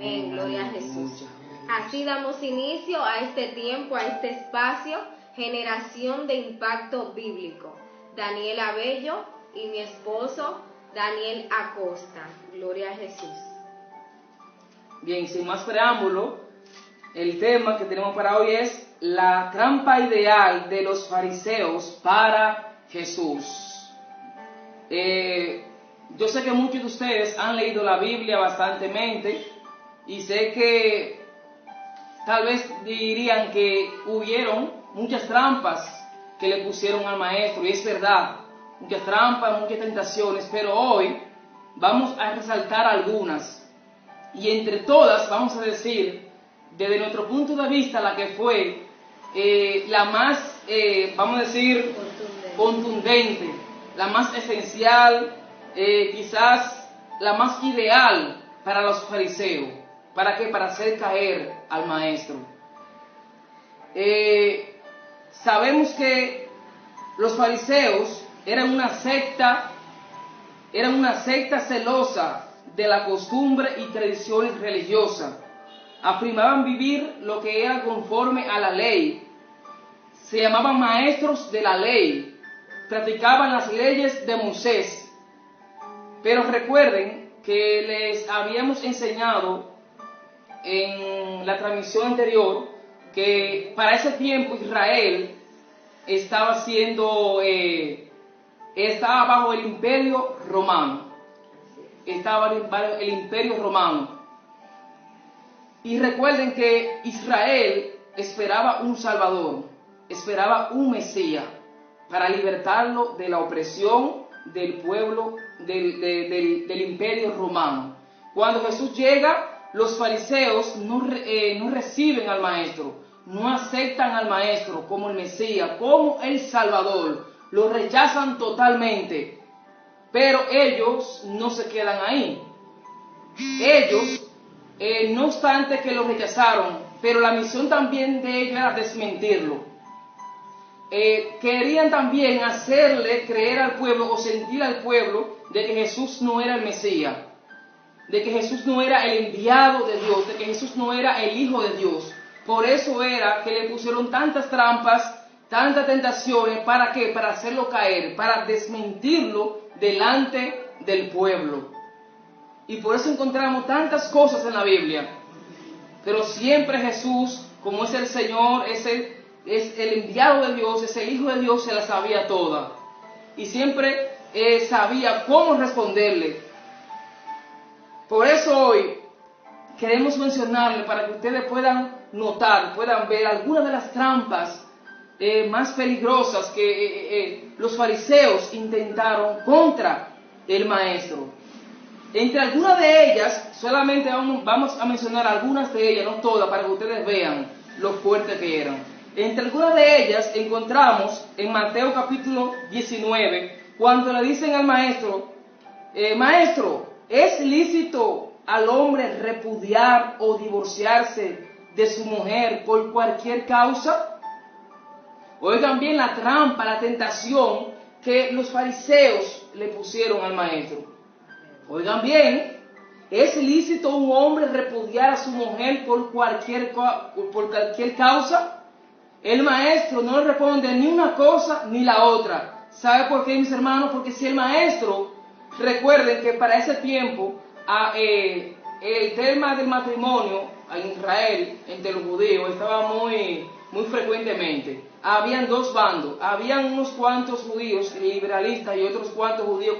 Amén, gloria a Jesús. Así damos inicio a este tiempo, a este espacio, Generación de Impacto Bíblico. Daniela Bello y mi esposo Daniel Acosta. Gloria a Jesús. Bien, sin más preámbulo, el tema que tenemos para hoy es la trampa ideal de los fariseos para Jesús. Yo sé que muchos de ustedes han leído la Biblia bastantemente y sé que tal vez dirían que hubieron muchas trampas que le pusieron al maestro, y es verdad, muchas trampas, muchas tentaciones, pero hoy vamos a resaltar algunas, y entre todas vamos a decir, desde nuestro punto de vista, la que fue la más, vamos a decir, contundente, la más esencial, quizás la más ideal para los fariseos. ¿Para qué? Para hacer caer al maestro. Sabemos que los fariseos eran una secta celosa de la costumbre y tradiciones religiosas. Afirmaban vivir lo que era conforme a la ley. Se llamaban maestros de la ley. Practicaban las leyes de Moisés. Pero recuerden que les habíamos enseñado en la transmisión anterior que para ese tiempo Israel estaba bajo el imperio romano. Estaba bajo el imperio romano. Y recuerden que Israel esperaba un Salvador, esperaba un Mesías para libertarlo de la opresión del pueblo del imperio romano. Cuando Jesús llega, los fariseos no reciben al maestro, no aceptan al maestro como el Mesías, como el Salvador, lo rechazan totalmente. Pero ellos no se quedan ahí. Ellos, no obstante que lo rechazaron, pero la misión también de ellos era desmentirlo. Querían también hacerle creer al pueblo o sentir al pueblo de que Jesús no era el Mesías, de que Jesús no era el enviado de Dios, de que Jesús no era el Hijo de Dios. Por eso era que le pusieron tantas trampas, tantas tentaciones. ¿Para qué? Para hacerlo caer, para desmentirlo delante del pueblo. Y por eso encontramos tantas cosas en la Biblia. Pero siempre Jesús, como es el Señor, es el enviado de Dios, es el Hijo de Dios, se la sabía toda. Y siempre sabía cómo responderle. Por eso hoy queremos mencionarle para que ustedes puedan notar, puedan ver algunas de las trampas más peligrosas que los fariseos intentaron contra el maestro. Entre algunas de ellas, solamente vamos a mencionar algunas de ellas, no todas, para que ustedes vean lo fuerte que eran. Entre algunas de ellas encontramos en Mateo capítulo 19, cuando le dicen al maestro, maestro, ¿es lícito al hombre repudiar o divorciarse de su mujer por cualquier causa? Oigan bien la trampa, la tentación que los fariseos le pusieron al maestro. Oigan bien, ¿es lícito un hombre repudiar a su mujer por cualquier causa? El maestro no le responde ni una cosa ni la otra. ¿Sabe por qué, mis hermanos? Porque si el maestro, recuerden que para ese tiempo el tema del matrimonio en Israel entre los judíos estaba muy frecuentemente. Habían dos bandos, habían unos cuantos judíos liberalistas y otros cuantos judíos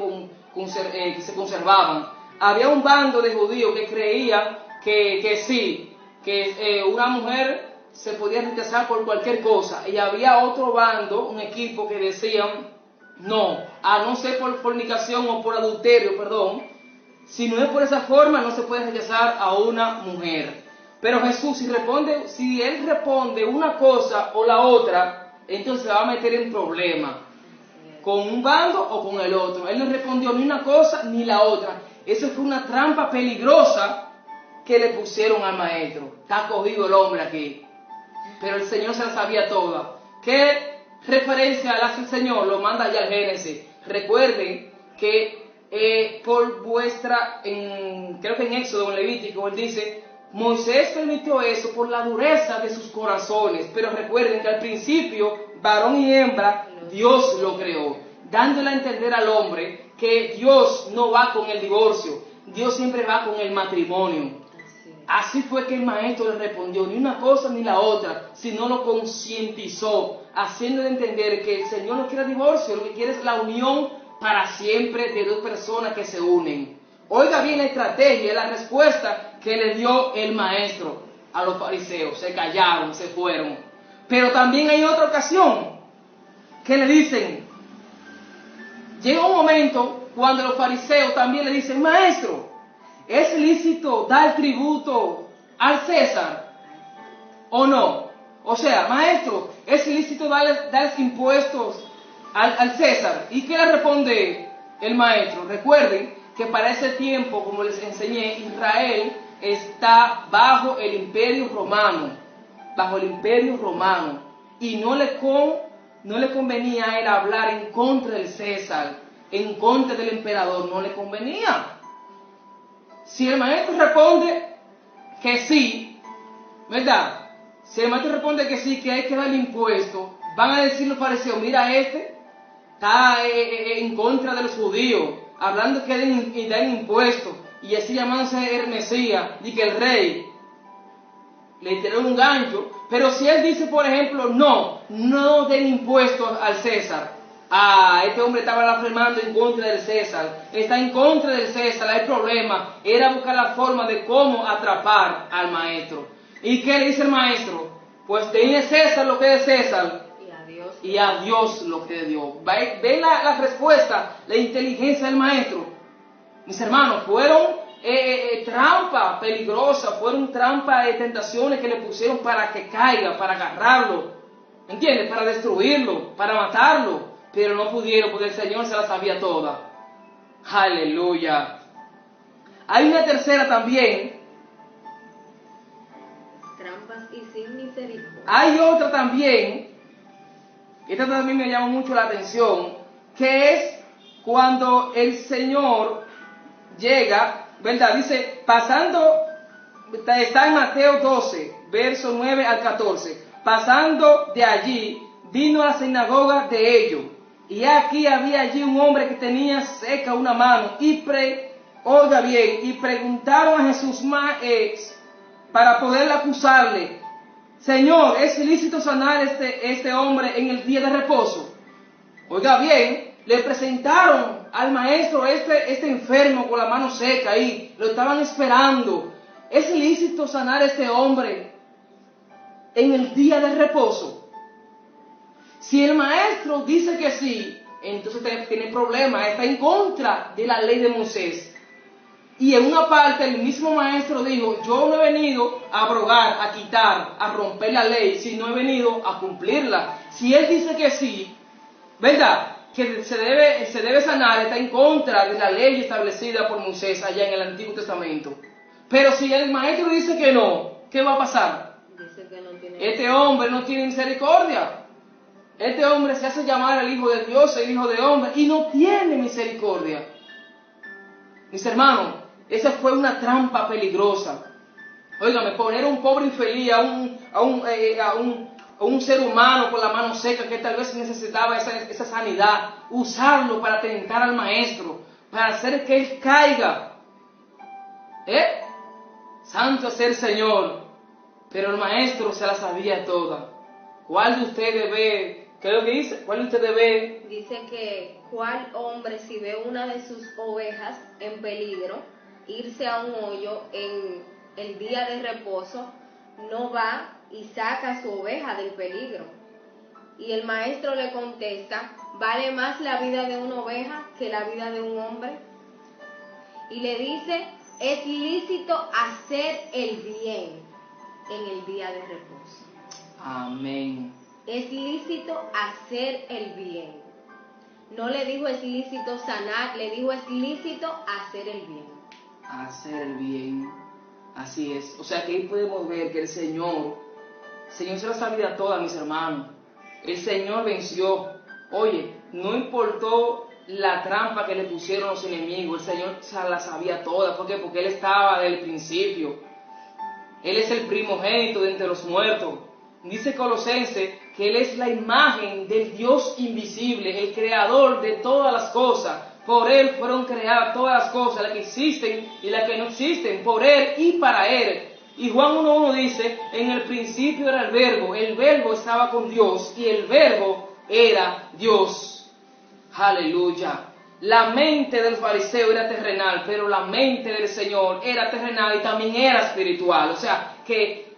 que se conservaban. Había un bando de judíos que creían que una mujer se podía rechazar por cualquier cosa, y había otro bando, un equipo que decían no, a no ser por fornicación o por adulterio, si no es por esa forma no se puede rechazar a una mujer. Pero Jesús, si él responde una cosa o la otra, entonces se va a meter en problema con un bando o con el otro. Él no respondió ni una cosa ni la otra. Eso fue una trampa peligrosa que le pusieron al maestro. Está cogido el hombre aquí, pero el Señor se la sabía toda. ¿Qué referencia le hace el Señor? Lo manda allá al Génesis. Recuerden que creo que en Éxodo, en Levítico, él dice Moisés permitió eso por la dureza de sus corazones, pero recuerden que al principio, varón y hembra, Dios lo creó, dándole a entender al hombre que Dios no va con el divorcio, Dios siempre va con el matrimonio. Así fue que el maestro le respondió, ni una cosa ni la otra, sino lo concientizó, haciéndole entender que el Señor no quiere divorcio, lo que quiere es la unión para siempre de dos personas que se unen. Oiga bien la estrategia, la respuesta que le dio el maestro a los fariseos. Se callaron, se fueron. Pero también hay otra ocasión que le dicen, llega un momento cuando los fariseos también le dicen, maestro, ¿es lícito dar tributo al César o no? O sea, maestro, ¿es lícito dar impuestos al César? ¿Y qué le responde el maestro? Recuerden que para ese tiempo, como les enseñé, Israel está bajo el imperio romano, y no le convenía a él hablar en contra del César, en contra del emperador, no le convenía. Si el maestro responde que sí, ¿verdad? Si el maestro responde que sí, que hay que darle impuesto, van a decir los fariseos, mira, está en contra de los judíos, hablando que den impuestos, y así llamándose el Mesías, y que el rey le tiró un gancho. Pero si él dice, por ejemplo, no den impuestos al César, este hombre estaba blasfemando en contra del César, está en contra del César, hay problema, era buscar la forma de cómo atrapar al maestro. ¿Y qué le dice el maestro? Pues denle César lo que es César, y a Dios lo que es Dios. ¿Ven la respuesta, la inteligencia del maestro? Mis hermanos, fueron trampas peligrosas, fueron trampas de tentaciones que le pusieron para que caiga, para agarrarlo, ¿entiendes? Para destruirlo, para matarlo, pero no pudieron porque el Señor se la sabía toda. Aleluya. Hay una tercera también. Trampas y sin misericordia. Hay otra también. Esta también me llama mucho la atención, que es cuando el Señor llega, ¿verdad? Dice, está en Mateo 12, versos 9 al 14. Pasando de allí, vino a la sinagoga de ellos. Y aquí había allí un hombre que tenía seca una mano. Oiga bien, y preguntaron a Jesús para poder acusarle. Señor, ¿es ilícito sanar este hombre en el día de reposo? Oiga bien, le presentaron al maestro este enfermo con la mano seca ahí, lo estaban esperando. ¿Es ilícito sanar este hombre en el día de reposo? Si el maestro dice que sí, entonces tiene problema, está en contra de la ley de Moisés. Y en una parte el mismo maestro dijo, yo no he venido a abrogar, a quitar, a romper la ley, sino he venido a cumplirla. Si él dice que sí, ¿verdad?, que se debe sanar, está en contra de la ley establecida por Moisés allá en el Antiguo Testamento. Pero si el maestro dice que no, ¿qué va a pasar? Dice que no tiene Este hombre no tiene misericordia. Este hombre se hace llamar el Hijo de Dios, el Hijo de Hombre, y no tiene misericordia. Mis hermanos, esa fue una trampa peligrosa. Óigame, poner a un pobre infeliz, a un ser humano con la mano seca que tal vez necesitaba esa sanidad, usarlo para tentar al maestro, para hacer que él caiga. Santo es el Señor. Pero el maestro se la sabía toda. ¿Cuál de ustedes ve? ¿Qué es lo que dice? ¿Cuál de ustedes ve? Dice que cuál hombre, si ve una de sus ovejas en peligro, irse a un hoyo en el día de reposo, no va y saca su oveja del peligro. Y el maestro le contesta, ¿vale más la vida de una oveja que la vida de un hombre? Y le dice, es lícito hacer el bien en el día de reposo. Amén. Es lícito hacer el bien. No le dijo es lícito sanar, le dijo es lícito hacer el bien. Hacer el bien. Así es. O sea que ahí podemos ver que el Señor se la sabía toda, mis hermanos. El Señor venció. Oye, no importó la trampa que le pusieron los enemigos, el Señor se la sabía toda. ¿Por qué? Porque Él estaba desde el principio. Él es el primogénito de entre los muertos. Dice Colosenses que Él es la imagen del Dios invisible, el creador de todas las cosas. Por Él fueron creadas todas las cosas, las que existen y las que no existen, por Él y para Él. Y Juan 1.1 dice, en el principio era el Verbo estaba con Dios y el Verbo era Dios. Aleluya. La mente del fariseo era terrenal, pero la mente del Señor era terrenal y también era espiritual. O sea, que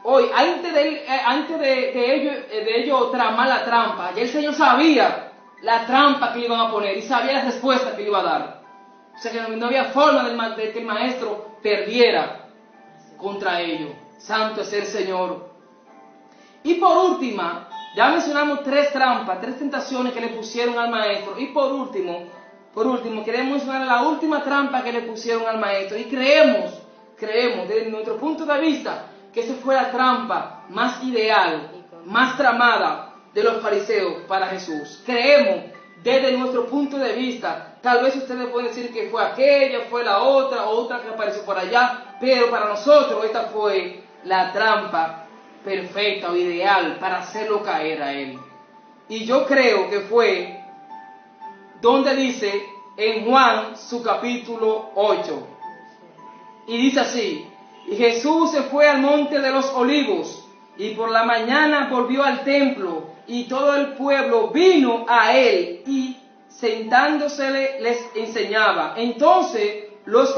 hoy, antes de ellos tramar la trampa, ya el Señor sabía la trampa que le iban a poner y sabía la respuesta que le iba a dar. O sea, que no había forma de que el maestro perdiera contra ellos. Santo es el Señor. Y por última, ya mencionamos 3 trampas, 3 tentaciones que le pusieron al maestro. Y por último, queremos mencionar la última trampa que le pusieron al maestro. Y creemos, desde nuestro punto de vista, que esa fue la trampa más ideal, más tramada de los fariseos para Jesús. Creemos, desde nuestro punto de vista, tal vez ustedes pueden decir que fue aquella, fue la otra que apareció por allá, pero para nosotros esta fue la trampa perfecta o ideal para hacerlo caer a Él. Y yo creo que fue donde dice en Juan su capítulo 8. Y dice así: y Jesús se fue al monte de los olivos, y por la mañana volvió al templo, y todo el pueblo vino a él, y sentándose les enseñaba. Entonces los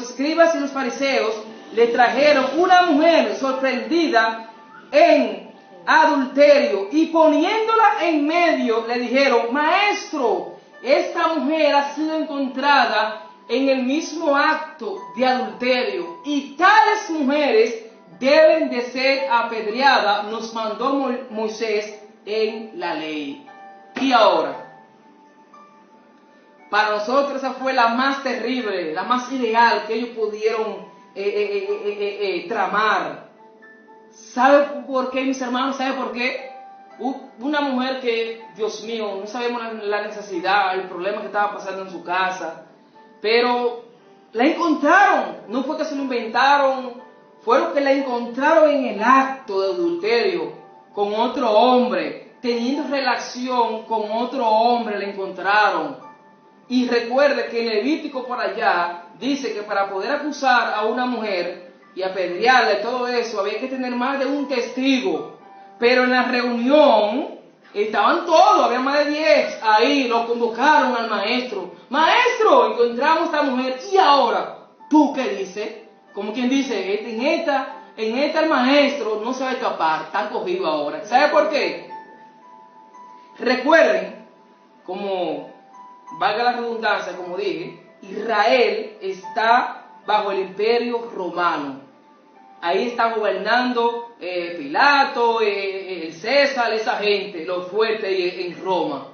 escribas y los fariseos le trajeron una mujer sorprendida en adulterio, y poniéndola en medio le dijeron: Maestro, esta mujer ha sido encontrada en el mismo acto de adulterio, y tales mujeres deben de ser apedreadas, nos mandó Moisés en la ley. Y ahora, para nosotros esa fue la más terrible, la más ideal que ellos pudieron tramar. ¿Sabe por qué, mis hermanos? ¿Sabe por qué? Una mujer que, Dios mío, no sabemos la necesidad, el problema que estaba pasando en su casa, pero la encontraron. No fue que se lo inventaron, fueron que la encontraron en el acto de adulterio con otro hombre, teniendo relación con otro hombre, la encontraron. Y recuerde que en Levítico por allá dice que para poder acusar a una mujer y apedrearle todo eso había que tener más de un testigo. Pero en la reunión estaban todos, había más de 10 ahí, lo convocaron al maestro. Maestro, encontramos a esta mujer, y ahora, ¿tú qué dices? Como quien dice, en esta el maestro no se va a escapar, está cogido ahora. ¿Sabe por qué? Recuerden, como valga la redundancia, como dije, Israel está bajo el imperio romano. Ahí está gobernando Pilato, el César, esa gente, los fuertes en Roma.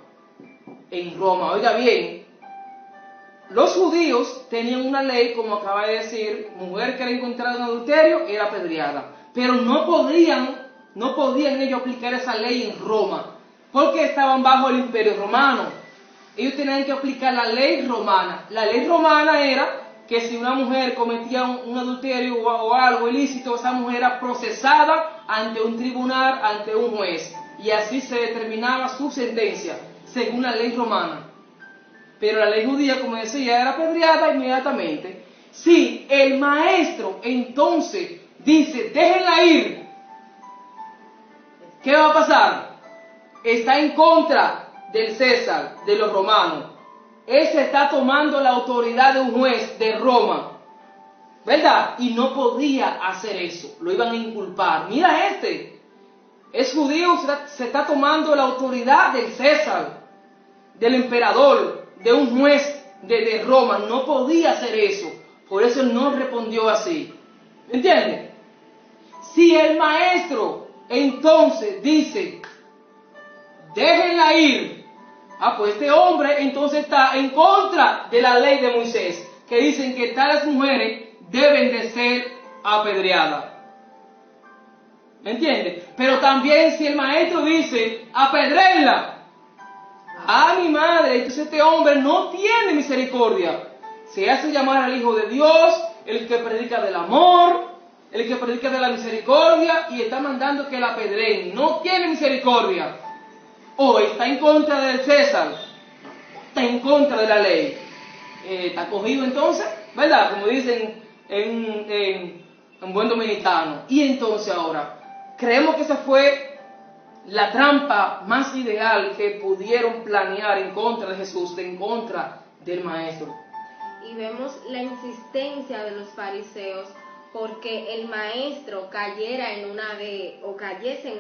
En Roma, oiga bien, los judíos tenían una ley, como acaba de decir, mujer que era encontrada en adulterio era apedreada. Pero no podían ellos aplicar esa ley en Roma, porque estaban bajo el imperio romano. Ellos tenían que aplicar la ley romana. La ley romana era que si una mujer cometía un adulterio o algo ilícito, esa mujer era procesada ante un tribunal, ante un juez. Y así se determinaba su sentencia, según la ley romana. Pero la ley judía, como decía, era apedreada inmediatamente. Si el maestro entonces dice, déjenla ir, ¿qué va a pasar? Está en contra del César, de los romanos. Él se está tomando la autoridad de un juez de Roma, ¿verdad? Y no podía hacer eso, lo iban a inculpar. Mira, es judío, se está tomando la autoridad del César, del emperador, de un juez de Roma. No podía hacer eso, por eso él no respondió así. ¿Entienden? Si el maestro entonces dice, déjenla ir, pues este hombre entonces está en contra de la ley de Moisés, que dicen que tales mujeres deben de ser apedreadas. ¿Me entiende? Pero también si el maestro dice, apedréenla, mi madre, entonces este hombre no tiene misericordia. Se hace llamar al Hijo de Dios, el que predica del amor, el que predica de la misericordia, y está mandando que la apedreen. No tiene misericordia. O está en contra del César, está en contra de la ley. Está cogido entonces, ¿verdad? Como dicen en buen dominicano. Y entonces ahora, creemos que esa fue la trampa más ideal que pudieron planear en contra de Jesús, en contra del Maestro. Y vemos la insistencia de los fariseos porque el Maestro cayese en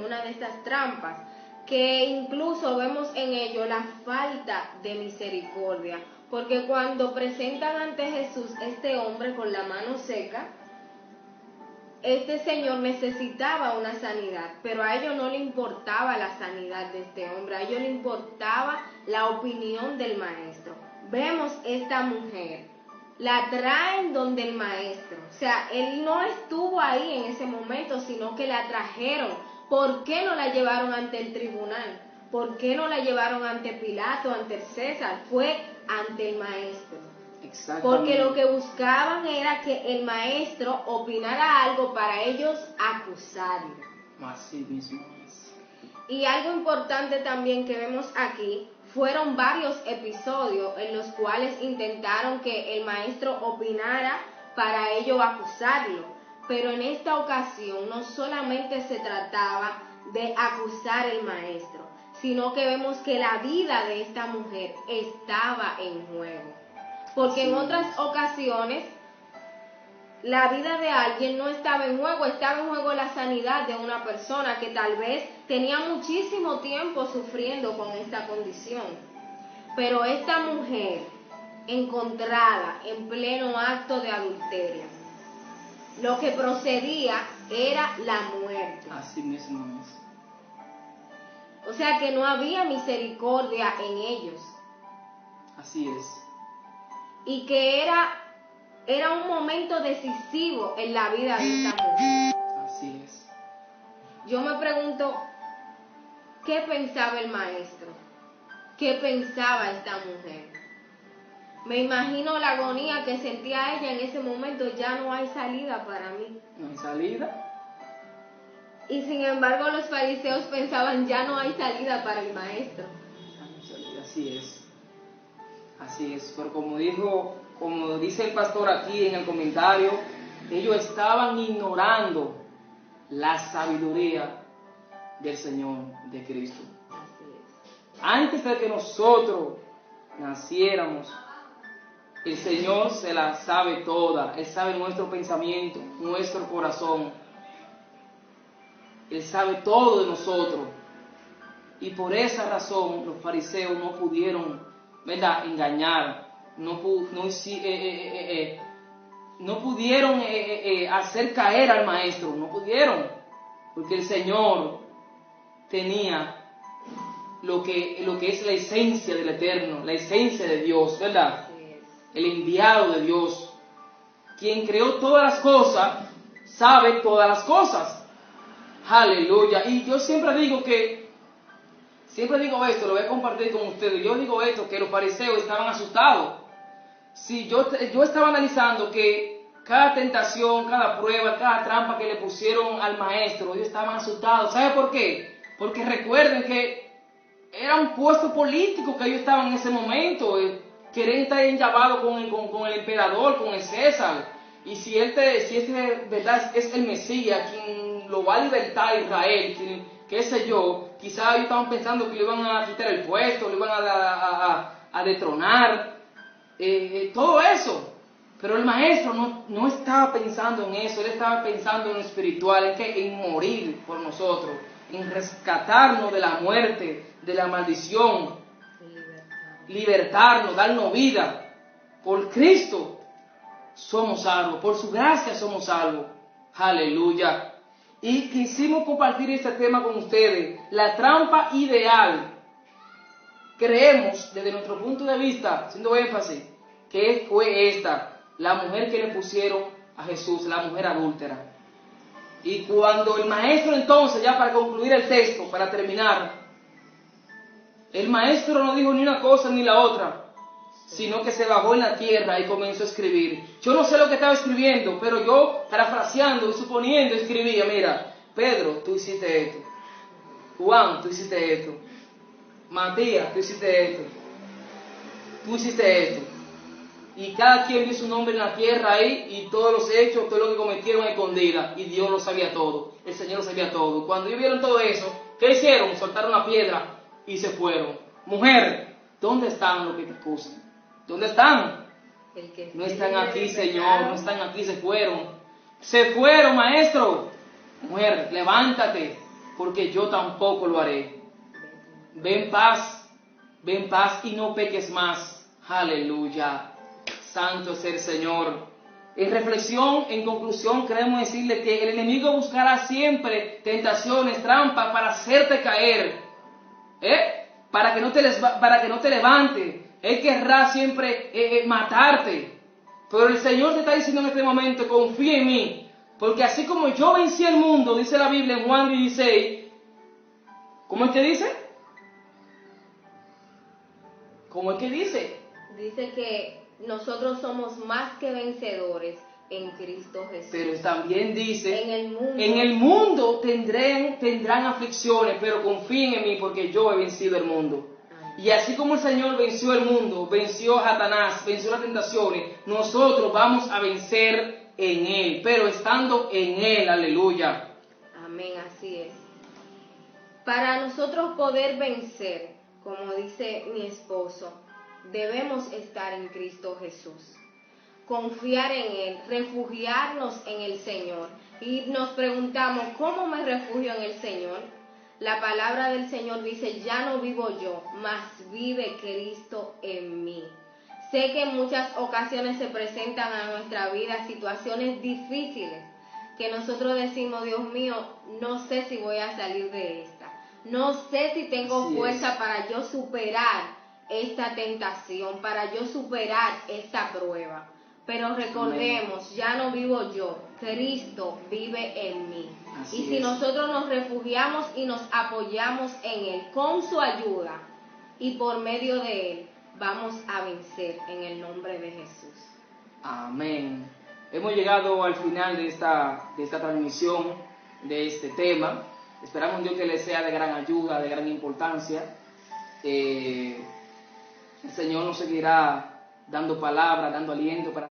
una de estas trampas, que incluso vemos en ello la falta de misericordia, porque cuando presentan ante Jesús este hombre con la mano seca, este señor necesitaba una sanidad, pero a ellos no le importaba la sanidad de este hombre, a ellos le importaba la opinión del Maestro. Vemos esta mujer, la traen donde el Maestro, o sea, él no estuvo ahí en ese momento, sino que la trajeron. ¿Por qué no la llevaron ante el tribunal? ¿Por qué no la llevaron ante Pilato, ante el César? Fue ante el Maestro. Porque lo que buscaban era que el Maestro opinara algo para ellos acusarlo. Así mismo es. Y algo importante también que vemos aquí, fueron varios episodios en los cuales intentaron que el Maestro opinara para ellos acusarlo. Pero en esta ocasión no solamente se trataba de acusar al Maestro, sino que vemos que la vida de esta mujer estaba en juego. Porque en otras ocasiones la vida de alguien no estaba en juego, estaba en juego la sanidad de una persona que tal vez tenía muchísimo tiempo sufriendo con esta condición. Pero esta mujer encontrada en pleno acto de adulterio, lo que procedía era la muerte. Así mismo es. O sea que no había misericordia en ellos. Así es. Y que era un momento decisivo en la vida de esta mujer. Así es. Yo me pregunto, ¿qué pensaba el Maestro? ¿Qué pensaba esta mujer? Me imagino la agonía que sentía ella en ese momento. Ya no hay salida para mí. ¿No hay salida? Y sin embargo los fariseos pensaban, ya no hay salida para el Maestro. Así es. Así es, pero como dice el pastor aquí en el comentario, ellos estaban ignorando la sabiduría del Señor, de Cristo. Así es. Antes de que nosotros naciéramos, el Señor se la sabe toda. Él sabe nuestro pensamiento, nuestro corazón. Él sabe todo de nosotros. Y por esa razón los fariseos no pudieron, ¿verdad?, engañar, no pudieron hacer caer al Maestro, no pudieron, porque el Señor tenía lo que es la esencia del Eterno, la esencia de Dios, ¿verdad? El enviado de Dios, quien creó todas las cosas, sabe todas las cosas. Aleluya. Y yo siempre digo esto, lo voy a compartir con ustedes. Yo digo esto, que los fariseos estaban asustados. Si yo estaba analizando que cada tentación, cada prueba, cada trampa que le pusieron al Maestro, ellos estaban asustados. ¿Sabe por qué? Porque recuerden que era un puesto político que ellos estaban en ese momento. Querían estar enllavados con el emperador, con el César. Y si ese verdad es el Mesías, quien lo va a libertar a Israel, qué sé yo, quizás ellos estaban pensando que le iban a quitar el puesto, le iban a detronar, todo eso. Pero el Maestro no estaba pensando en eso, él estaba pensando en lo espiritual, en morir por nosotros, en rescatarnos de la muerte, de la maldición, libertarnos, darnos vida. Por Cristo somos salvos, por su gracia somos salvos. Aleluya. Y quisimos compartir este tema con ustedes, la trampa ideal. Creemos, desde nuestro punto de vista, haciendo énfasis, que fue esta, la mujer que le pusieron a Jesús, la mujer adúltera. Y cuando el Maestro entonces, ya para concluir el texto, para terminar, el Maestro no dijo ni una cosa ni la otra, sino que se bajó en la tierra y comenzó a escribir. Yo no sé lo que estaba escribiendo, pero yo, parafraseando y suponiendo, escribía, mira, Pedro, tú hiciste esto. Juan, tú hiciste esto. Matías, tú hiciste esto. Tú hiciste esto. Y cada quien vio su nombre en la tierra ahí, y todos los hechos, todo lo que cometieron a escondidas, y Dios lo sabía todo, el Señor lo sabía todo. Cuando ellos vieron todo eso, ¿qué hicieron? Soltaron la piedra y se fueron. Mujer, ¿dónde están los que te acusan? ¿Dónde están? No están aquí, Señor, no están aquí, se fueron. Se fueron, maestro. Mujer, levántate, porque yo tampoco lo haré. Ven paz y no peques más. Aleluya. Santo es el Señor. En reflexión, en conclusión, queremos decirle que el enemigo buscará siempre tentaciones, trampas para hacerte caer, para que no te levantes. Él querrá siempre matarte. Pero el Señor te está diciendo en este momento, confía en mí, porque así como yo vencí el mundo, dice la Biblia en Juan 16, ¿cómo es que dice? ¿Cómo es que dice? Dice que nosotros somos más que vencedores en Cristo Jesús. Pero también dice, en el mundo tendrán aflicciones, pero confíen en mí porque yo he vencido el mundo. Y así como el Señor venció el mundo, venció a Satanás, venció las tentaciones, nosotros vamos a vencer en Él, pero estando en Él, aleluya. Amén, así es. Para nosotros poder vencer, como dice mi esposo, debemos estar en Cristo Jesús, confiar en Él, refugiarnos en el Señor. Y nos preguntamos, ¿cómo me refugio en el Señor? La palabra del Señor dice, ya no vivo yo, mas vive Cristo en mí. Sé que en muchas ocasiones se presentan a nuestra vida situaciones difíciles, que nosotros decimos, Dios mío, no sé si voy a salir de esta. No sé si tengo fuerza para yo superar esta tentación, para yo superar esta prueba. Pero recordemos, ya no vivo yo, Cristo vive en mí. Y si nosotros nos refugiamos y nos apoyamos en Él, con su ayuda y por medio de Él, vamos a vencer en el nombre de Jesús. Amén. Hemos llegado al final de esta transmisión, de este tema. Esperamos Dios que les sea de gran ayuda, de gran importancia. El Señor nos seguirá dando palabra, dando aliento para